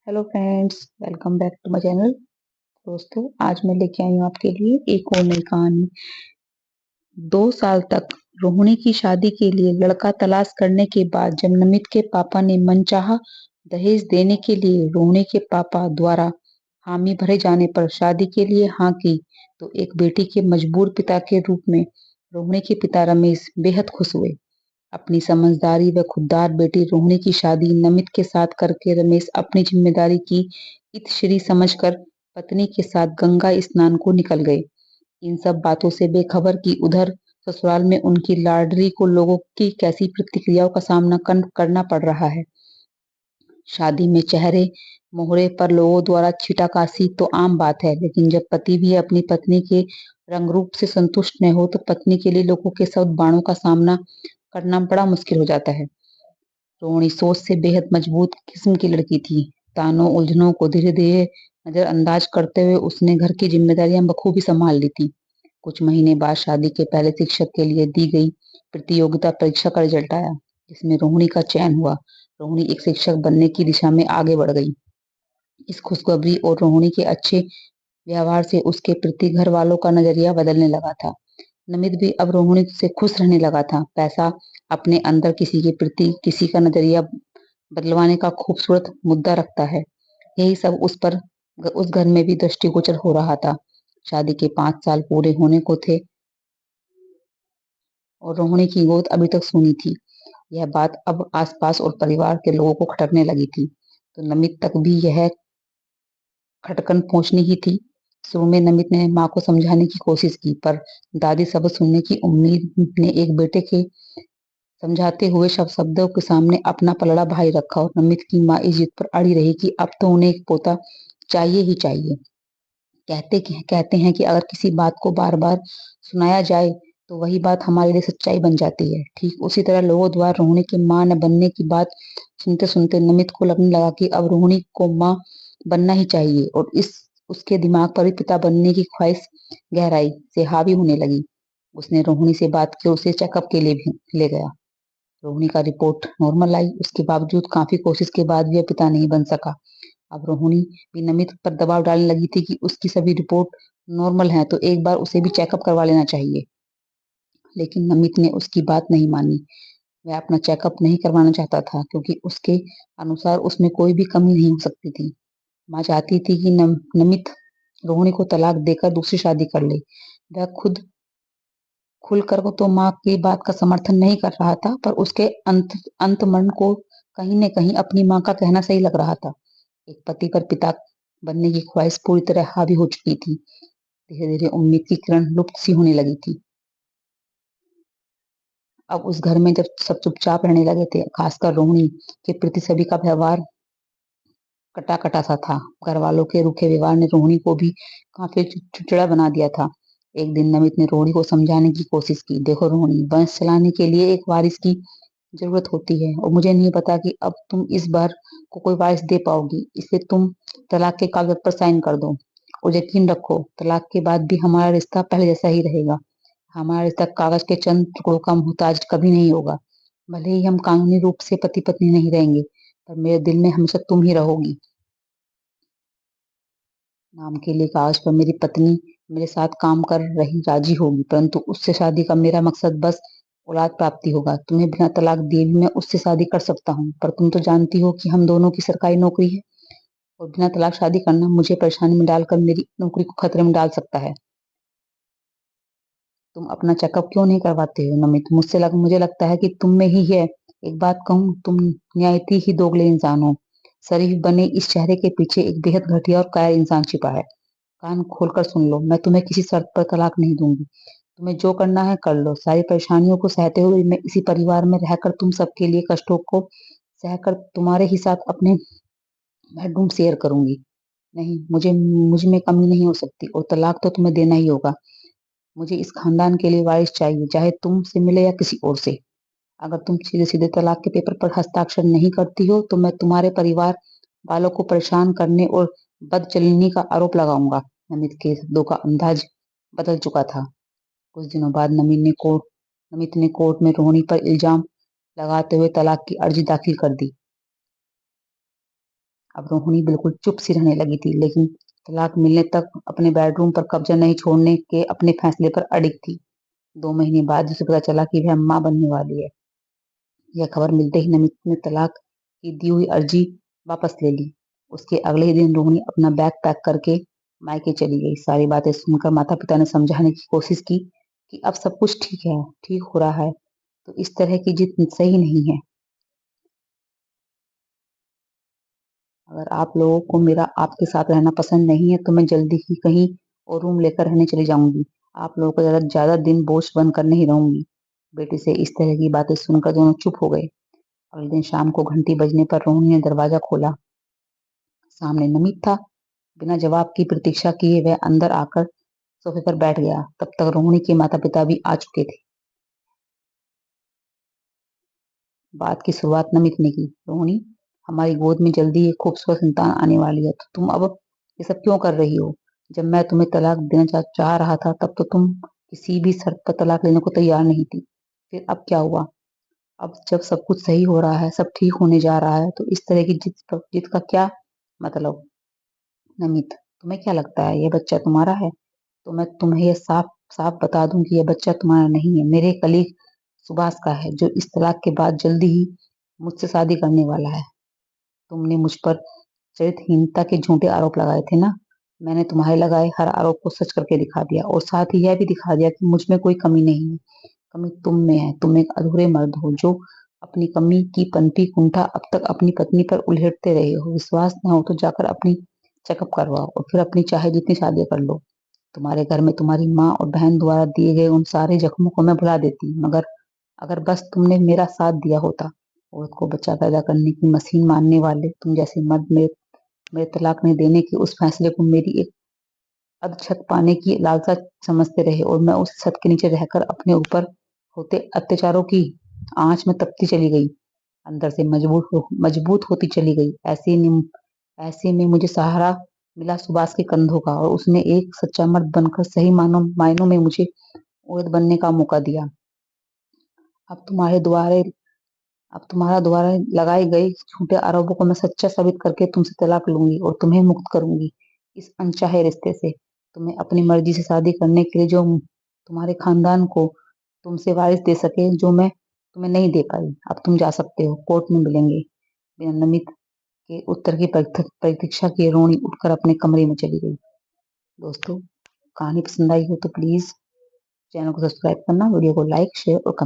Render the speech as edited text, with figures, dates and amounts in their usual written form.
Hello friends, welcome back to my channel. दोस्तों, आज मैं लेके आई हूँ आपके लिए एक और नई कहानी। 2 साल तक रोहिणी की शादी के लिए लड़का तलाश करने के बाद जब नमित के पापा ने मनचाहा दहेज देने के लिए रोहिणी के पापा द्वारा हामी भरे जाने पर शादी के लिए हाँ की, तो एक बेटी के मजबूर पिता के रूप में रोहिणी के पिता रमेश बेहद खुश हुए। अपनी समझदारी व खुददार बेटी रोहिणी की शादी नमित के साथ करके रमेश अपनी जिम्मेदारी की इतश्री समझकर पत्नी के साथ गंगा स्नान को निकल गए। इन सब बातों से बेखबर कि उधर ससुराल में उनकी लाडली को लोगों की कैसी प्रतिक्रियाओं का सामना करना पड़ रहा है। शादी में चेहरे मोहरे पर लोगों द्वारा छीटाकाशी तो आम बात है, लेकिन जब पति भी अपनी पत्नी के रंग रूप से संतुष्ट न हो तो पत्नी के लिए लोगों के सब बाणों का सामना करना बड़ा मुश्किल हो जाता है। रोहिणी सोच से बेहद मजबूत किस्म की लड़की थी। तानों उलझनों को धीरे धीरे नजरअंदाज करते हुए उसने घर की जिम्मेदारियां बखूबी संभाल ली थी। कुछ महीने बाद शादी के पहले शिक्षक के लिए दी गई प्रतियोगिता परीक्षा का रिजल्ट आया, जिसमें रोहिणी का चयन हुआ। रोहिणी एक शिक्षक बनने की दिशा में आगे बढ़ गई। इस खुशखबरी और रोहिणी के अच्छे व्यवहार से उसके प्रति घर वालों का नजरिया बदलने लगा था। नमित भी अब रोहिणी से खुश रहने लगा था। पैसा अपने अंदर किसी के प्रति किसी का नजरिया बदलवाने का खूबसूरत मुद्दा रखता है। यही सब उस घर में भी दृष्टिगोचर हो रहा था। शादी के 5 साल पूरे होने को थे और रोहिणी की गोद अभी तक सूनी थी। यह बात अब आसपास और परिवार के लोगों को खटकने लगी थी, तो नमित तक भी यह खटकन पहुंचनी ही थी। शुरू में नमित ने माँ को समझाने की कोशिश की, पर दादी सबक सुनने की उम्मीद ने एक बेटे के समझाते हुए शब्दों के सामने अपना पलड़ा भारी रखा और नमित की माँ इस जिद पर अड़ी रही कि अब तो उन्हें एक पोता चाहिए ही चाहिए। कहते हैं कि अगर किसी बात को बार बार सुनाया जाए तो वही बात हमारे लिए सच्चाई बन जाती है। ठीक उसी तरह लोगों द्वारा रोहिणी की माँ न बनने की बात सुनते सुनते नमित को लगने लगा कि अब रोहिणी को माँ बनना ही चाहिए, और इस उसके दिमाग पर भी पिता बनने की ख्वाहिश गहराई से हावी होने लगी। उसने रोहिणी से बात की, उसे चेकअप के लिए भी ले गया। रोहिणी का रिपोर्ट नॉर्मल आई। उसके बावजूद काफी कोशिश के बाद भी वह पिता नहीं बन सका। अब रोहिणी भी नमित पर दबाव डालने लगी थी कि उसकी सभी रिपोर्ट नॉर्मल है तो एक बार उसे भी चेकअप करवा लेना चाहिए। लेकिन नमित ने उसकी बात नहीं मानी। वह अपना चेकअप नहीं करवाना चाहता था, क्योंकि उसके अनुसार उसमें कोई भी कमी नहीं हो सकती थी। माँ चाहती थी कि नमित रोहिणी को तलाक देकर दूसरी शादी कर ले। वह खुद खुलकर तो माँ की बात का समर्थन नहीं कर रहा था, पर उसके अंतमन को कहीं न कहीं अपनी माँ का कहना सही लग रहा था। एक पति पर पिता बनने की ख्वाहिश पूरी तरह हावी हो चुकी थी। धीरे धीरे उम्मीद की किरण लुप्त सी होने लगी थी। अब उस घर में जब सब चुपचाप रहने लगे थे, खासकर रोहिणी के प्रति सभी का व्यवहार कटा कटा सा था। घर वालों के रूखे व्यवहार ने रोहिणी को भी काफी चिड़चिड़ा बना दिया था। एक दिन नमित ने रोहिणी को समझाने की कोशिश की, देखो रोहिणी, वंश चलाने के लिए एक वारिस की जरूरत होती है, और मुझे नहीं पता कि अब तुम इस बार को कोई वारिस दे पाओगी, इसलिए तुम तलाक के कागज पर साइन कर दो। और यकीन रखो, तलाक के बाद भी हमारा रिश्ता पहले जैसा ही रहेगा। हमारा रिश्ता कागज के चंद टुकड़ों का मोहताज कभी नहीं होगा। भले ही हम कानूनी रूप से पति पत्नी नहीं रहेंगे, पर मेरे दिल में हमेशा तुम ही रहोगी। नाम के लिए कागज पर मेरी पत्नी मेरे साथ काम कर रही राजी होगी, परंतु उससे शादी का मेरा मकसद बस औलाद प्राप्ति होगा। तुम्हें बिना तलाक दिए भी मैं उससे शादी कर सकता हूँ, पर तुम तो जानती हो कि हम दोनों की सरकारी नौकरी है, और बिना तलाक शादी करना मुझे परेशानी में डालकर मेरी नौकरी को खतरे में डाल सकता है। तुम अपना चेकअप क्यों नहीं करवाते हो नमित? मुझे लगता है कि तुम में ही है। एक बात कहूँ, तुम न्यायती ही दोगले इंसान हो। शरीफ बने इस चेहरे के पीछे एक बेहद घटिया और कायर इंसान छिपा है। कान खोलकर सुन लो, मैं तुम्हें किसी शर्त पर तलाक नहीं दूंगी। तुम्हें जो करना है कर लो। सारी परेशानियों को सहते हुए मैं इसी परिवार में रहकर तुम सबके लिए कष्टों को सहकर तुम्हारे ही साथ अपने बेडरूम शेयर करूंगी। नहीं, मुझ में कमी नहीं हो सकती, और तलाक तो तुम्हें देना ही होगा। मुझे इस खानदान के लिए वारिस चाहिए, चाहे तुमसे मिले या किसी और से। अगर तुम सीधे सीधे तलाक के पेपर पर हस्ताक्षर नहीं करती हो तो मैं तुम्हारे परिवार वालों को परेशान करने और बदचलनी का आरोप लगाऊंगा। नमित के शब्दों का अंदाज बदल चुका था। कुछ दिनों बाद नमित ने कोर्ट में रोहिणी पर इल्जाम लगाते हुए तलाक की अर्जी दाखिल कर दी। अब रोहिणी बिल्कुल चुप सी रहने लगी थी, लेकिन तलाक मिलने तक अपने बेडरूम पर कब्जा नहीं छोड़ने के अपने फैसले पर अड़िग थी। 2 महीने बाद उसे पता चला कि वह मां बनने वाली है। यह खबर मिलते ही नमित ने तलाक की दी हुई अर्जी वापस ले ली। उसके अगले ही दिन रोहिणी अपना बैग पैक करके मायके चली गई। सारी बातें सुनकर माता पिता ने समझाने की कोशिश की कि अब सब कुछ ठीक है, ठीक हो रहा है, तो इस तरह की जिद सही नहीं है। अगर आप लोगों को मेरा आपके साथ रहना पसंद नहीं है तो मैं जल्दी ही कहीं और रूम लेकर रहने चली जाऊंगी। आप लोगों को ज्यादा ज्यादा दिन बोझ बनकर नहीं रहूंगी। बेटी से इस तरह की बातें सुनकर दोनों चुप हो गए। अगले दिन शाम को घंटी बजने पर रोहिणी ने दरवाजा खोला। सामने नमित था। बिना जवाब की प्रतीक्षा किए वह अंदर आकर सोफे पर बैठ गया। तब तक रोहिणी के माता पिता भी आ चुके थे। बात की शुरुआत नमित ने की। रोहिणी, हमारी गोद में जल्दी एक खूबसूरत संतान आने वाली है, तो तुम अब ये सब क्यों कर रही हो? जब मैं तुम्हें तलाक देना चाह रहा था तब तो तुम किसी भी शर्त पर तलाक लेने को तैयार नहीं थी। फिर अब क्या हुआ? अब जब सब कुछ सही हो रहा है, सब ठीक होने जा रहा है, तो इस तरह की जिद का क्या मतलब? नमित, तुम्हें क्या लगता है यह बच्चा तुम्हारा है? तो मैं तुम्हें यह साफ साफ बता दूं कि यह बच्चा तुम्हारा नहीं है, मेरे कलीग सुभाष का है, जो इस तलाक के बाद जल्दी ही मुझसे शादी करने वाला है। तुमने मुझ पर चरित्रहीनता के झूठे आरोप लगाए थे ना? मैंने तुम्हारे लगाए हर आरोप को सच करके दिखा दिया, और साथ ही यह भी दिखा दिया कि मुझ में कोई कमी नहीं है। कमी तुम में है। तुम एक अधूरे मर्द हो जो अपनी कमी की पंथी कुंठा अब तक अपनी पत्नी पर उल्हेड़ते रहे हो। विश्वास न हो तो जाकर अपनी चेकअप करवाओ और फिर अपनी चाहे जितनी शादियां कर लो। तुम्हारे घर में तुम्हारी माँ और बहन द्वारा दिए गए उन सारे जख्मों को मैं भुला देती, मगर अगर बस तुमने मेरा साथ दिया होता। औरत को बच्चा पैदा करने की मशीन मानने वाले तुम जैसे मर्द मेरे तलाक नहीं देने के उस फैसले को मेरी एक अधछत पाने की लालसा समझते रहे, और मैं उस छत के नीचे रहकर अपने ऊपर होते अत्याचारों की आंच में तपती चली गई, अंदर से मजबूत होती चली गई। ऐसे में मुझे सहारा मिला सुभाष के कंधों का, और उसने एक सच्चा मर्द बनकर सही मायनों में मुझे औरत बनने का मौका दिया। अब तुम्हारे द्वारे अब तुम्हारा द्वारा लगाए गए झूठे आरोपों को मैं सच्चा साबित करके तुमसे तलाक लूंगी और तुम्हें मुक्त करूंगी इस अनचाहे रिश्ते से। तुम्हें अपनी मर्जी से शादी करने के लिए जो तुम्हारे खानदान को तुमसे वारिस दे सके, जो मैं तुम्हें नहीं दे पाई। अब तुम जा सकते हो, कोर्ट में मिलेंगे। बिना नमित के उत्तर की प्रतीक्षा किए रोनी उठकर अपने कमरे में चली गई। दोस्तों, कहानी पसंद आई हो तो प्लीज चैनल को सब्सक्राइब करना, वीडियो को लाइक शेयर और कमेंट